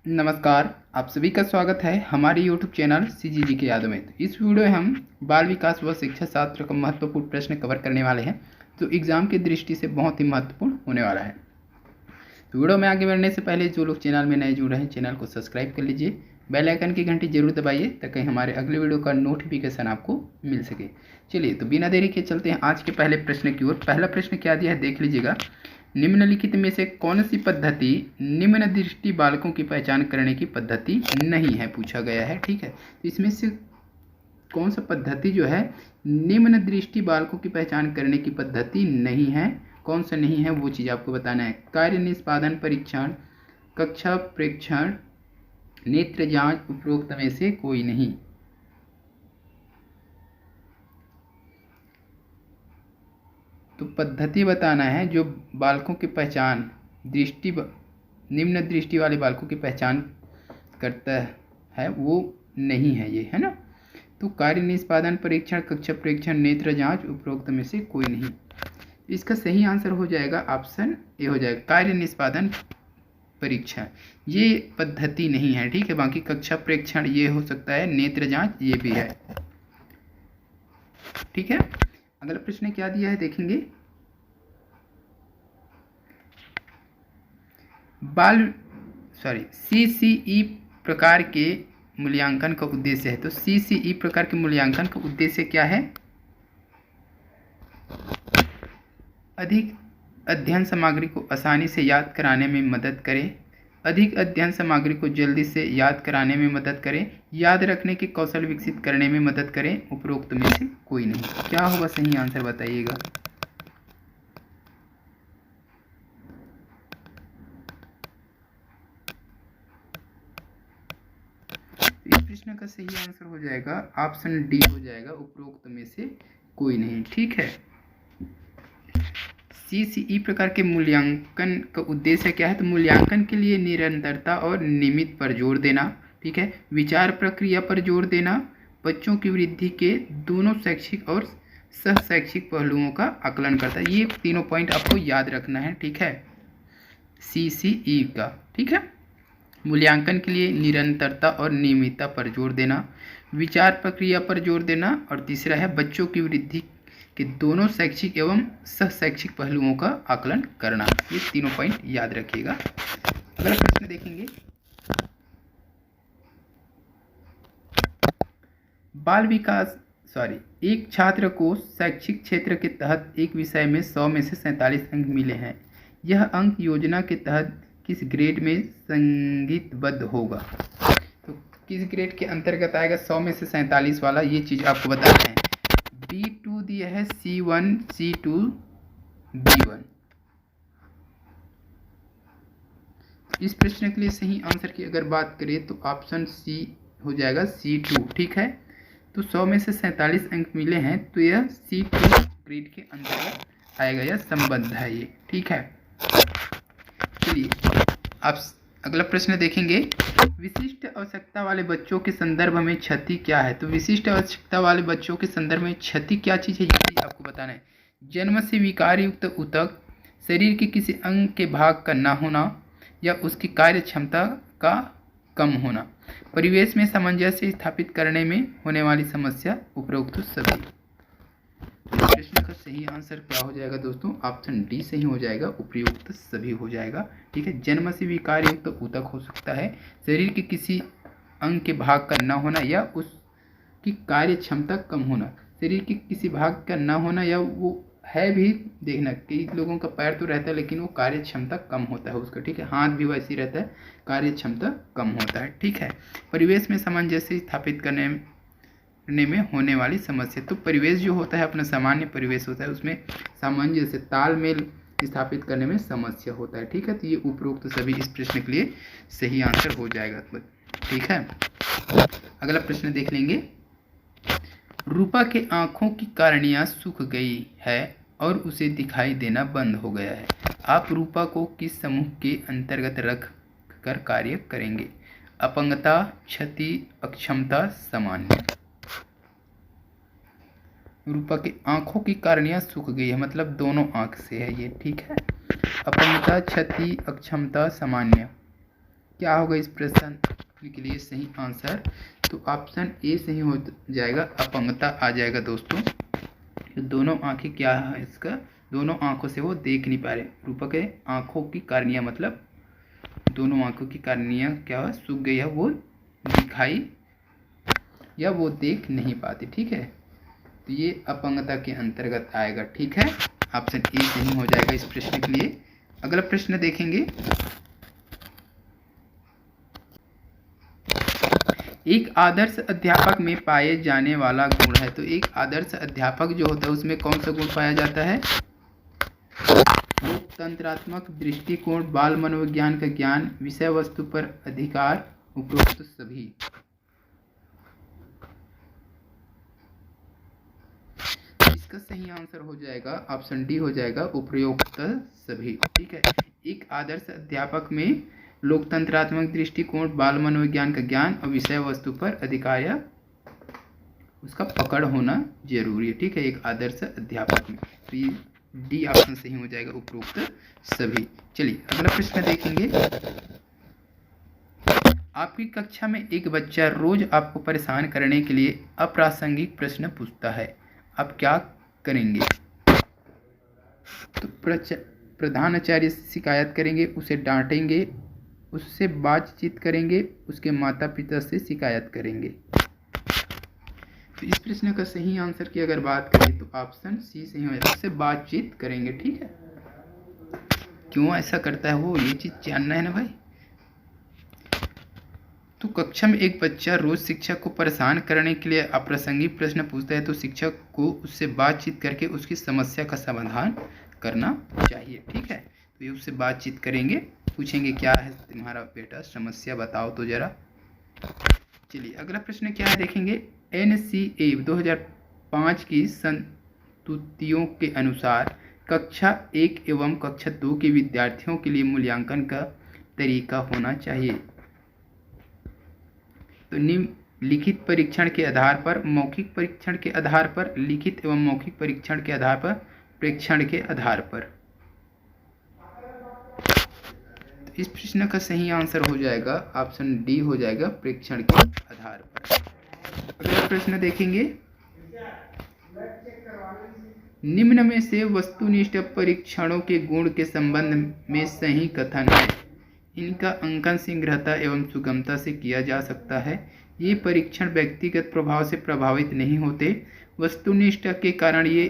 नमस्कार। आप सभी का स्वागत है हमारे YouTube चैनल CGG के यादों में। तो इस वीडियो में हम बाल विकास व शिक्षा शास्त्र का महत्वपूर्ण प्रश्न कवर करने वाले हैं जो एग्जाम की दृष्टि से बहुत ही महत्वपूर्ण होने वाला है। तो वीडियो में आगे बढ़ने से पहले जो लोग चैनल में नए जुड़ रहे हैं चैनल को सब्सक्राइब कर लीजिए, बेल आइकन की घंटी जरूर दबाइए ताकि हमारे अगले वीडियो का नोटिफिकेशन आपको मिल सके। चलिए तो बिना देरी के चलते हैं आज के पहले प्रश्न की ओर। पहला प्रश्न क्या दिया है देख लीजिएगा। निम्नलिखित में से कौन सी पद्धति निम्न दृष्टि बालकों की पहचान करने की पद्धति नहीं है, पूछा गया है। ठीक है, तो इसमें से कौन सा पद्धति जो है निम्न दृष्टि बालकों की पहचान करने की पद्धति नहीं है, कौन सा नहीं है वो चीज़ आपको बताना है। कार्य निष्पादन परीक्षण, कक्षा प्रेक्षण, नेत्र जांच, उपरोक्त में से कोई नहीं। तो पद्धति बताना है जो बालकों की पहचान निम्न दृष्टि वाले बालकों की पहचान करता है वो नहीं है ये, है ना। तो कार्य निष्पादन परीक्षण, कक्षा परीक्षण, नेत्र जांच, उपरोक्त में से कोई नहीं। इसका सही आंसर हो जाएगा ऑप्शन ए हो जाएगा, कार्य निष्पादन परीक्षण। ये पद्धति नहीं है, ठीक है। बाकी कक्षा प्रेक्षण ये हो सकता है, नेत्र जांच ये भी है, ठीक है। अगला प्रश्न क्या दिया है देखेंगे। CCE प्रकार के मूल्यांकन का उद्देश्य है। तो CCE प्रकार के मूल्यांकन का उद्देश्य क्या है? अधिक अध्ययन सामग्री को आसानी से याद कराने में मदद करें, अधिक अध्ययन सामग्री को जल्दी से याद कराने में मदद करें, याद रखने के कौशल विकसित करने में मदद करें, उपरोक्त में से कोई नहीं। क्या होगा सही आंसर बताइएगा। इस प्रश्न का सही आंसर हो जाएगा ऑप्शन डी हो जाएगा, उपरोक्त में से कोई नहीं, ठीक है। CCE प्रकार के मूल्यांकन का उद्देश्य क्या है? तो मूल्यांकन के लिए निरंतरता और नियमित पर जोर देना, ठीक है। विचार प्रक्रिया पर जोर देना, बच्चों की वृद्धि के दोनों शैक्षिक और सह शैक्षिक पहलुओं का आकलन करता है। ये तीनों पॉइंट आपको याद रखना है, ठीक है, CCE का, ठीक है। मूल्यांकन के लिए निरंतरता और नियमितता पर जोर देना, विचार प्रक्रिया पर जोर देना, और तीसरा है बच्चों की वृद्धि के दोनों शैक्षिक एवं सह शैक्षिक पहलुओं का आकलन करना। ये तीनों पॉइंट याद रखिएगा। अगला प्रश्न देखेंगे। एक छात्र को शैक्षिक क्षेत्र के तहत एक विषय में 100 में से 47 अंक मिले हैं। यह अंक योजना के तहत किस ग्रेड में संगीतबद्ध होगा? तो किस ग्रेड के अंतर्गत आएगा 100 में से 47 वाला, ये चीज़ आपको बताना है। B2 दिया है, C1, C2, B1। इस प्रश्न के लिए सही आंसर की अगर बात करें तो ऑप्शन सी हो जाएगा, C2, ठीक है। तो 100 में से 47 अंक मिले हैं तो यह C2 ग्रेड के अंतर्गत आएगा, यह संबद्ध है ये, ठीक है। चलिए आप अगला प्रश्न देखेंगे। विशिष्ट आवश्यकता वाले बच्चों के संदर्भ में क्षति क्या है? तो विशिष्ट आवश्यकता वाले बच्चों के संदर्भ में क्षति क्या चीज़ है, ये चीज़ आपको बताना है। जन्म से विकार युक्त ऊतक, शरीर के किसी अंग के भाग का न होना या उसकी कार्य क्षमता का कम होना, परिवेश में सामंजस्य स्थापित करने में होने वाली समस्या, उपरोक्त सभी। प्रश्न का सही आंसर क्या हो जाएगा दोस्तों? ऑप्शन डी सही हो जाएगा, उपयुक्त सभी हो जाएगा, ठीक है। जन्म से विकार युक्त ऊतक हो सकता है, शरीर के किसी अंग के भाग का न होना या उसकी कार्य क्षमता कम होना। शरीर के किसी भाग का न होना या वो है भी, देखना कई लोगों का पैर तो रहता है लेकिन वो कार्य क्षमता कम होता है उसका, ठीक है। हाथ भी वैसे ही रहता है, कार्य क्षमता कम होता है, ठीक है। परिवेश में सामंजस्य स्थापित करने में होने वाली समस्या, तो परिवेश जो होता है अपना सामान्य परिवेश होता है, उसमें सामंजस्य तालमेल स्थापित करने में समस्या होता है, ठीक है। तो ये उपरोक्त सभी इस प्रश्न के लिए सही आंसर हो जाएगा, ठीक है। अगला प्रश्न देख लेंगे। रूपा के आंखों की कार्निया सूख गई है और उसे दिखाई देना बंद हो गया है। आप रूपा को किस समूह के अंतर्गत रख कर कार्य करेंगे? अपंगता, क्षति, अक्षमता, सामान्य। रूपा की आंखों की कार्निया सूख गई है, मतलब दोनों आंख से है ये, ठीक है। अपंगता, क्षति, अक्षमता, सामान्य। क्या होगा इस प्रश्न के लिए सही आंसर? तो ऑप्शन ए सही हो जाएगा, अपंगता आ जाएगा दोस्तों। तो दोनों आंखें क्या है इसका, दोनों आंखों से वो देख नहीं पा रहे। रूपक है आंखों की कार्निया, मतलब दोनों आंखों की कार्निया क्या हुआ, सूख गई है, वो दिखाई या वो देख नहीं पाते। ठीक है, तो ये अपंगता के अंतर्गत आएगा। ठीक है, ऑप्शन ए सही हो जाएगा इस प्रश्न के लिए। अगला प्रश्न देखेंगे, एक आदर्श अध्यापक में पाए जाने वाला गुण है। तो एक आदर्श अध्यापक जो होता है उसमें कौन सा गुण पाया जाता है? लोकतंत्रात्मक दृष्टिकोण, बाल मनोविज्ञान का ज्ञान, विषय वस्तु पर अधिकार, उपरोक्त सभी। इसका सही आंसर हो जाएगा ऑप्शन डी हो जाएगा, उपरोक्त सभी। ठीक है, एक आदर्श अध्यापक में लोकतंत्रात्मक दृष्टिकोण, बाल मनोविज्ञान का ज्ञान और विषय वस्तु पर अधिकार या उसका पकड़ होना जरूरी है। ठीक है, एक आदर्श अध्यापक में, तो ये डी ऑप्शन सही हो जाएगा, उपरोक्त सभी। चलिए अगला प्रश्न देखेंगे, आपकी कक्षा में एक बच्चा रोज आपको परेशान करने के लिए अप्रासंगिक प्रश्न पूछता है, आप क्या करेंगे? तो प्रधानाचार्य से शिकायत करेंगे, उसे डांटेंगे, उससे बातचीत करेंगे, उसके माता पिता से शिकायत करेंगे। तो इस प्रश्न का सही आंसर की अगर बात करें तो ऑप्शन सी सही हो जाएगा, उससे बातचीत करेंगे। ठीक है, क्यों ऐसा करता है वो, ये चीज जानना है ना भाई। तो कक्षा में एक बच्चा रोज शिक्षक को परेशान करने के लिए अप्रासंगिक प्रश्न पूछता है, तो शिक्षक को उससे बातचीत करके उसकी समस्या का समाधान करना चाहिए। ठीक है, तो ये उससे बातचीत करेंगे, पूछेंगे क्या है तुम्हारा बेटा समस्या, बताओ तो जरा। चलिए अगला प्रश्न क्या है देखेंगे, NCA 2005 की संस्तुतियों के अनुसार कक्षा 1 एवं कक्षा 2 के विद्यार्थियों के लिए मूल्यांकन का तरीका होना चाहिए। तो निम्नलिखित परीक्षण के आधार पर, मौखिक परीक्षण के आधार पर, लिखित एवं मौखिक परीक्षण के आधार पर, प्रेक्षण के आधार पर। तो इस प्रश्न का सही आंसर हो जाएगा ऑप्शन डी हो जाएगा, प्रेक्षण के आधार पर। अगला प्रश्न देखेंगे, निम्न में से वस्तुनिष्ठ परीक्षणों के गुण के संबंध में सही कथन है। इनका अंकन शीघ्रता एवं सुगमता से किया जा सकता है। ये परीक्षण व्यक्तिगत प्रभाव से प्रभावित नहीं होते। वस्तुनिष्ठ के कारण ये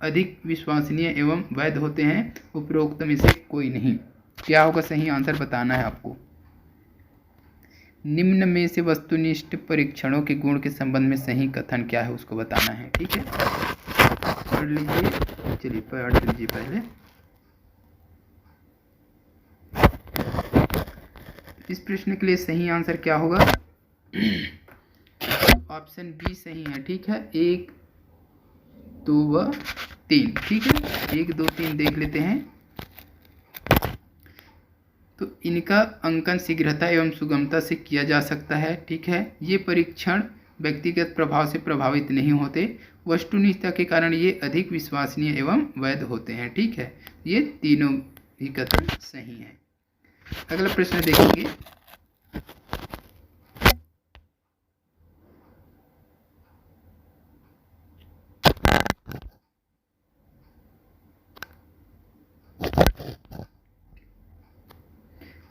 अधिक विश्वसनीय एवं वैध होते हैं। उपरोक्त में से कोई नहीं। क्या होगा सही आंसर बताना है आपको। निम्न में से वस्तुनिष्ठ परीक्षणों के गुण के संबंध में सही कथन क्या है उसको बताना है। ठीक है, पढ़ लीजिए, चलिए पढ़ लीजिए पहले। इस प्रश्न के लिए सही आंसर क्या होगा, ऑप्शन बी सही है। ठीक है, 1 2 व 3। ठीक है, 1 2 3 देख लेते हैं। तो इनका अंकन शीघ्रता एवं सुगमता से किया जा सकता है। ठीक है, ये परीक्षण व्यक्तिगत प्रभाव से प्रभावित नहीं होते। वस्तुनिष्ठता के कारण ये अधिक विश्वसनीय एवं वैध होते हैं। ठीक है, ये तीनों ही कथन सही है। अगला प्रश्न देखेंगे,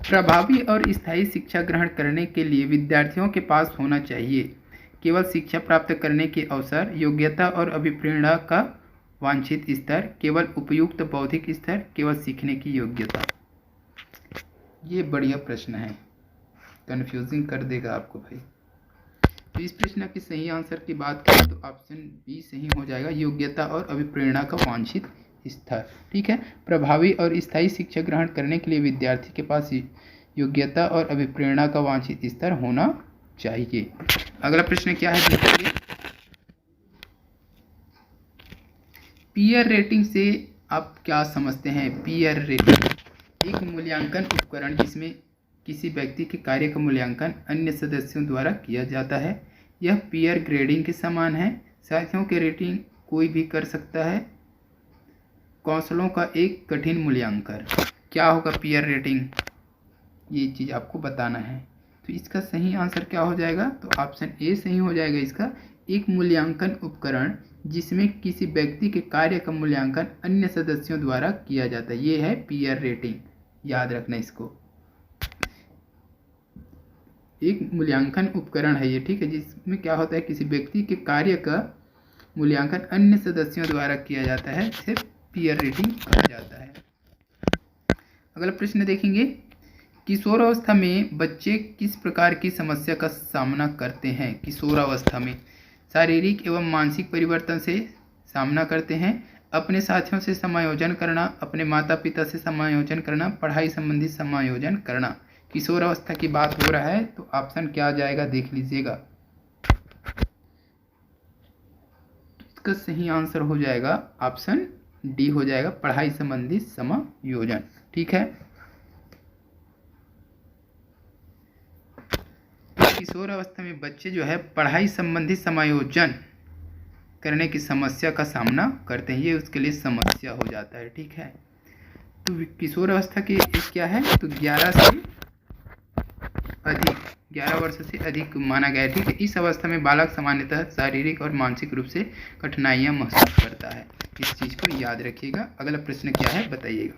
प्रभावी और स्थायी शिक्षा ग्रहण करने के लिए विद्यार्थियों के पास होना चाहिए केवल शिक्षा प्राप्त करने के अवसर, योग्यता और अभिप्रेरणा का वांछित स्तर, केवल उपयुक्त बौद्धिक स्तर, केवल सीखने की योग्यता। ये बढ़िया प्रश्न है, कंफ्यूजिंग कर देगा आपको भाई। तो इस प्रश्न की सही आंसर की बात करें तो ऑप्शन बी सही हो जाएगा, योग्यता और अभिप्रेरणा का वांछित स्तर। ठीक है, प्रभावी और स्थायी शिक्षा ग्रहण करने के लिए विद्यार्थी के पास योग्यता और अभिप्रेरणा का वांछित स्तर होना चाहिए। अगला प्रश्न क्या है देखिए, पीयर रेटिंग से आप क्या समझते हैं। पीयर रेटिंग एक मूल्यांकन उपकरण जिसमें किसी व्यक्ति के कार्य का मूल्यांकन अन्य सदस्यों द्वारा किया जाता है। यह पीयर ग्रेडिंग के समान है। साथियों के रेटिंग कोई भी कर सकता है। कौशलों का एक कठिन मूल्यांकन। क्या होगा पीयर रेटिंग, ये चीज़ आपको बताना है। तो इसका सही आंसर क्या हो जाएगा? तो ऑप्शन ए सही हो जाएगा इसका। एक मूल्यांकन उपकरण जिसमें किसी व्यक्ति के कार्य का मूल्यांकन अन्य सदस्यों द्वारा किया जाता है, ये है पीयर रेटिंग। याद रखना इसको, एक मूल्यांकन उपकरण है ये, ठीक है, जिसमें क्या होता है किसी व्यक्ति के कार्य का मूल्यांकन अन्य सदस्यों द्वारा किया जाता है, इसे पीयर रेटिंग कहा जाता है। अगला प्रश्न देखेंगे, किशोरावस्था में बच्चे किस प्रकार की समस्या का सामना करते हैं? किशोरावस्था में शारीरिक एवं मानसिक परिवर्तन से सामना करते हैं, अपने साथियों से समायोजन करना, अपने माता पिता से समायोजन करना, पढ़ाई संबंधी समायोजन करना। किशोरावस्था की बात हो रहा है तो ऑप्शन क्या आ जाएगा देख लीजिएगा। इसका सही आंसर हो जाएगा ऑप्शन डी हो जाएगा, पढ़ाई संबंधी समायोजन। ठीक है, किशोर अवस्था में बच्चे जो है पढ़ाई संबंधी समायोजन करने की समस्या का सामना करते हैं, ये उसके लिए समस्या हो जाता है। ठीक है, तो किशोर अवस्था की एज क्या है? तो 11 वर्ष से अधिक माना गया है। ठीक है, इस अवस्था में बालक सामान्यतः शारीरिक और मानसिक रूप से कठिनाइयां महसूस करता है, इस चीज़ को याद रखिएगा। अगला प्रश्न क्या है बताइएगा।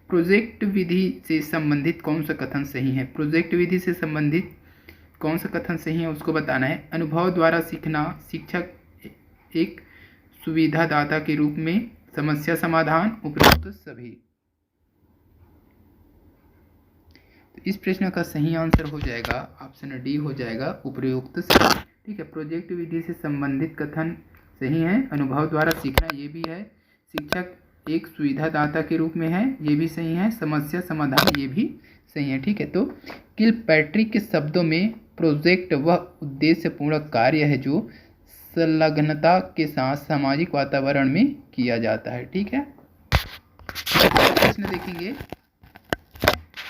प्रोजेक्ट विधि से संबंधित कौन सा कथन सही है? प्रोजेक्ट विधि से संबंधित कौन सा कथन सही है उसको बताना है। अनुभव द्वारा सीखना, शिक्षक एक सुविधादाता के रूप में, समस्या समाधान, उपयुक्त सभी। तो इस प्रश्न का सही आंसर हो जाएगा ऑप्शन डी हो जाएगा, उपयुक्त सभी। ठीक है, प्रोजेक्ट विधि से संबंधित कथन सही है। अनुभव द्वारा सीखना ये भी है, शिक्षक एक सुविधादाता के रूप में है ये भी सही है, समस्या समाधान ये भी सही है। ठीक है, तो किलपैट्रिक के शब्दों में प्रोजेक्ट वह उद्देश्यपूर्ण कार्य है जो संलग्नता के साथ सामाजिक वातावरण में किया जाता है। ठीक है, प्रश्न देखेंगे,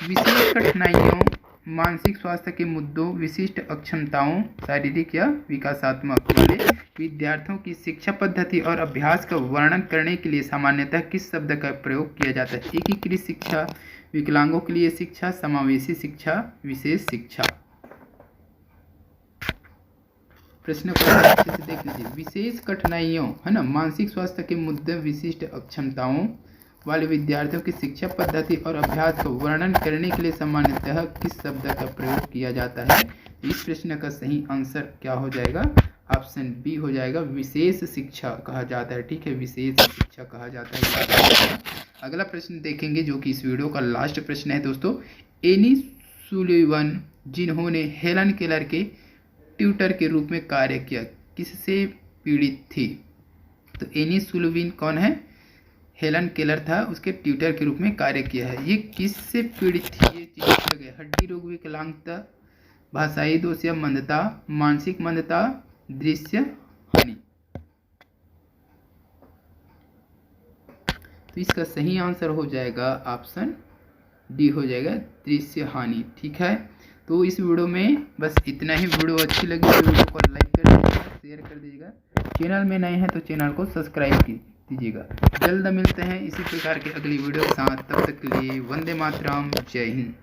विशेष कठिनाइयों, मानसिक स्वास्थ्य के मुद्दों, विशिष्ट अक्षमताओं, शारीरिक या विकासात्मक वाले विद्यार्थियों की शिक्षा पद्धति और अभ्यास का वर्णन करने के लिए सामान्यतः किस शब्द का प्रयोग किया जाता है? एकीकृत शिक्षा, विकलांगों के लिए शिक्षा, समावेशी शिक्षा, विशेष शिक्षा। प्रश्न को अच्छे से देख लीजिए। विशेष कठिनाइयों है ना, मानसिक स्वास्थ्य के मुद्दे, विशिष्ट अक्षमताओं वाले विद्यार्थियों की शिक्षा पद्धति और अभ्यास का वर्णन करने के लिए सामान्यतः किस शब्द का प्रयोग किया जाता है? इस प्रश्न का सही आंसर क्या हो जाएगा? ऑप्शन बी हो जाएगा, विशेष शिक्षा कहा जाता है। ठीक है, विशेष शिक्षा कहा जाता है। अगला प्रश्न देखेंगे जो कि इस वीडियो का लास्ट प्रश्न है दोस्तों। एनी सुलिवन जिन्होंने हेलन केलर के ट्यूटर के रूप में कार्य किया, किससे पीड़ित थी? तो एनी सुलिवन कौन है? हेलन केलर था, उसके ट्यूटर के रूप में कार्य किया है। ये किससे पीड़ित थी? ये चीज हड्डी रोग, विकलांगता, भाषाई दोष या मंदता, मानसिक मंदता, दृश्य हानि। तो इसका सही आंसर हो जाएगा ऑप्शन डी हो जाएगा, दृश्य हानि। ठीक है, तो इस वीडियो में बस इतना ही। वीडियो अच्छी लगी तो वीडियो को लाइक कर दीजिएगा, शेयर कर दीजिएगा। चैनल में नए हैं तो चैनल को सब्सक्राइब कीजिएगा। जल्द मिलते हैं इसी प्रकार के अगली वीडियो के साथ, तब तक के लिए वंदे मातरम, जय हिंद।